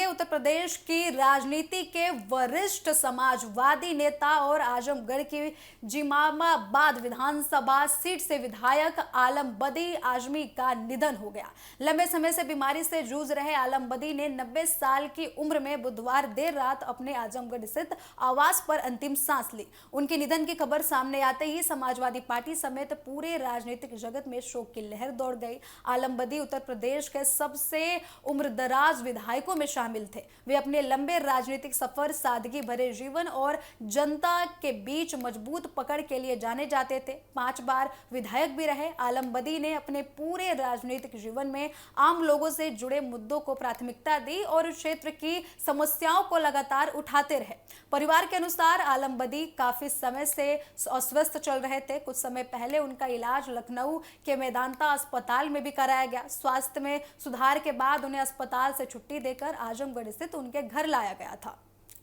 उत्तर प्रदेश की राजनीति के वरिष्ठ समाजवादी नेता और आजमगढ़ की जिमामाबाद विधानसभा सीट से विधायक आलम बदी आजमी का निधन हो गया। लंबे समय से बीमारी से जूझ रहे आलम बदी ने 90 साल की उम्र में बुधवार देर रात अपने आजमगढ़ स्थित आवास पर अंतिम सांस ली। उनके निधन की खबर सामने आते ही समाजवादी पार्टी समेत पूरे राजनीतिक जगत में शोक की लहर दौड़ गई। आलम बदी उत्तर प्रदेश के सबसे उम्रदराज विधायकों में शामिल थे। वे अपने लंबे राजनीतिक सफर, सादगी भरे जीवन और जनता के बीच मजबूत पकड़ के लिए जाने जाते थे। 5 बार विधायक भी रहे। आलम बदी ने अपने पूरे राजनीतिक जीवन में आम लोगों से जुड़े मुद्दों को प्राथमिकता दी और क्षेत्र की समस्याओं को लगातार उठाते रहे। परिवार के अनुसार आलम बदी काफी समय से अस्वस्थ चल रहे थे। कुछ समय पहले उनका इलाज लखनऊ के मेदांता अस्पताल में भी कराया गया। स्वास्थ्य में सुधार के बाद उन्हें अस्पताल से छुट्टी देकर आजमगढ़ स्थित उनके घर लाया गया था,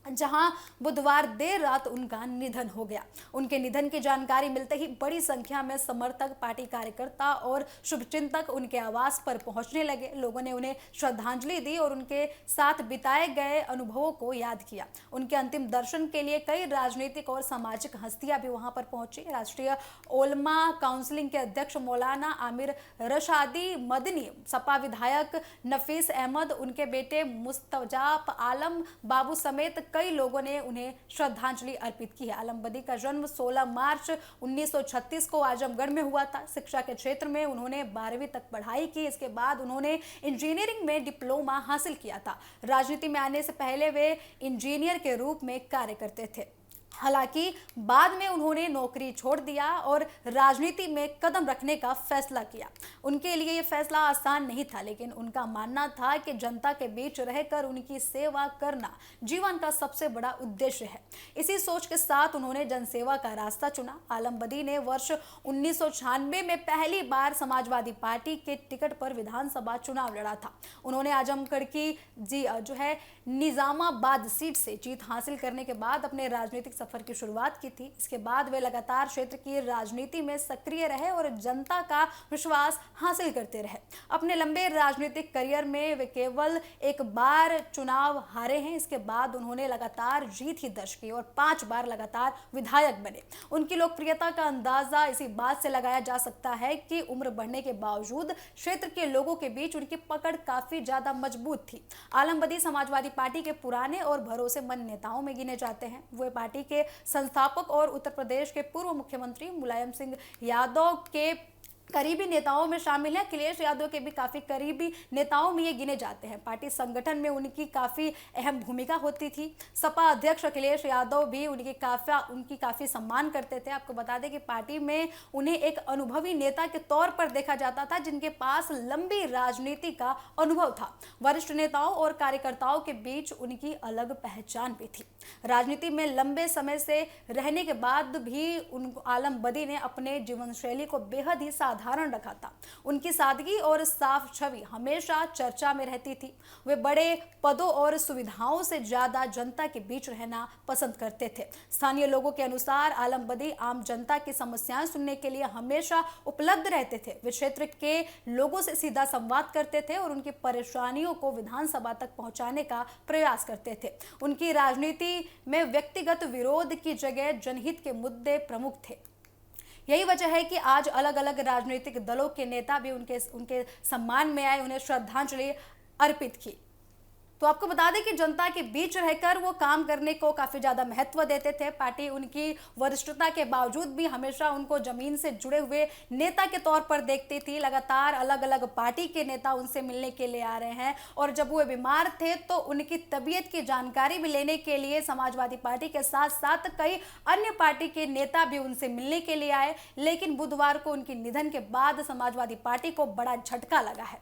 जहां बुधवार देर रात उनका निधन हो गया। उनके निधन की जानकारी मिलते ही बड़ी संख्या में समर्थक, पार्टी कार्यकर्ता और शुभचिंतक उनके आवास पर पहुंचने लगे। लोगों ने उन्हें श्रद्धांजलि दी और उनके साथ बिताए गए अनुभवों को याद किया। उनके अंतिम दर्शन के लिए कई राजनीतिक और सामाजिक हस्तियां भी वहां पर पहुंची। राष्ट्रीय ओलमा काउंसिल के अध्यक्ष मौलाना आमिर रशादी मदनी, सपा विधायक नफीस अहमद, उनके बेटे मुस्तजाब आलम बाबू समेत कई लोगों ने उन्हें श्रद्धांजलि अर्पित की है। आलम बदी का जन्म 16 मार्च 1936 को आजमगढ़ में हुआ था। शिक्षा के क्षेत्र में उन्होंने 12वीं तक पढ़ाई की। इसके बाद उन्होंने इंजीनियरिंग में डिप्लोमा हासिल किया था। राजनीति में आने से पहले वे इंजीनियर के रूप में कार्य करते थे। हालांकि बाद में उन्होंने नौकरी छोड़ दिया और राजनीति में कदम रखने का फैसला किया। उनके लिए यह फैसला आसान नहीं था, लेकिन उनका मानना था कि जनता के बीच रहकर उनकी सेवा करना जीवन का सबसे बड़ा उद्देश्य है। इसी सोच के साथ उन्होंने जनसेवा का रास्ता चुना। आलम बदी ने वर्ष 1996 में पहली बार समाजवादी पार्टी के टिकट पर विधानसभा चुनाव लड़ा था। उन्होंने आजमगढ़ की निजामाबाद सीट से जीत हासिल करने के बाद अपने राजनीतिक सफर की शुरुआत की थी। इसके बाद वे लगातार क्षेत्र की राजनीति में सक्रिय रहे और जनता का विश्वास हासिल करते रहे। अपने लंबे राजनीतिक करियर में वे केवल एक बार चुनाव हारे हैं। इसके बाद उन्होंने लगातार जीत ही दर्ज की और 5 बार लगातार विधायक बने। उनकी लोकप्रियता का अंदाजा इसी बात से लगाया जा सकता है कि उम्र बढ़ने के बावजूद क्षेत्र के लोगों के बीच उनकी पकड़ काफी ज्यादा मजबूत थी। आलम बदी समाजवादी पार्टी के पुराने और भरोसेमंद नेताओं में गिने जाते हैं। वे पार्टी के संस्थापक और उत्तर प्रदेश के पूर्व मुख्यमंत्री मुलायम सिंह यादव के करीबी नेताओं में शामिल हैं। अखिलेश यादव के भी काफी करीबी नेताओं में ये गिने जाते हैं। पार्टी संगठन में उनकी काफी अहम भूमिका होती थी। सपा अध्यक्ष अखिलेश यादव भी उनकी काफी सम्मान करते थे। आपको बता दें कि पार्टी में उन्हें एक अनुभवी नेता के तौर पर देखा जाता था, जिनके पास लंबी राजनीति का अनुभव था। वरिष्ठ नेताओं और कार्यकर्ताओं के बीच उनकी अलग पहचान भी थी। राजनीति में लंबे समय से रहने के बाद भी आलम बदी ने अपने जीवन शैली को बेहद ही साधारण रखा था। उनकी सादगी और साफ छवि हमेशा चर्चा में रहती थी। वे बड़े पदों और सुविधाओं से ज्यादा जनता के बीच रहना पसंद करते थे। स्थानीय लोगों के अनुसार आलम बदी आम जनता की समस्याएं सुनने के लिए हमेशा उपलब्ध रहते थे। वे क्षेत्र के लोगों से सीधा संवाद करते थे और उनकी परेशानियों को विधानसभा तक पहुंचाने का प्रयास करते थे। उनकी राजनीति में व्यक्तिगत विरोध की जगह जनहित के मुद्दे प्रमुख थे। यही वजह है कि आज अलग अलग राजनीतिक दलों के नेता भी उनके सम्मान में आए, उन्हें श्रद्धांजलि अर्पित की। तो आपको बता दें कि जनता के बीच रहकर वो काम करने को काफी ज्यादा महत्व देते थे। पार्टी उनकी वरिष्ठता के बावजूद भी हमेशा उनको जमीन से जुड़े हुए नेता के तौर पर देखती थी। लगातार अलग अलग पार्टी के नेता उनसे मिलने के लिए आ रहे हैं और जब वो बीमार थे तो उनकी तबीयत की जानकारी भी लेने के लिए समाजवादी पार्टी के साथ साथ कई अन्य पार्टी के नेता भी उनसे मिलने के लिए आए। लेकिन बुधवार को उनके निधन के बाद समाजवादी पार्टी को बड़ा झटका लगा है।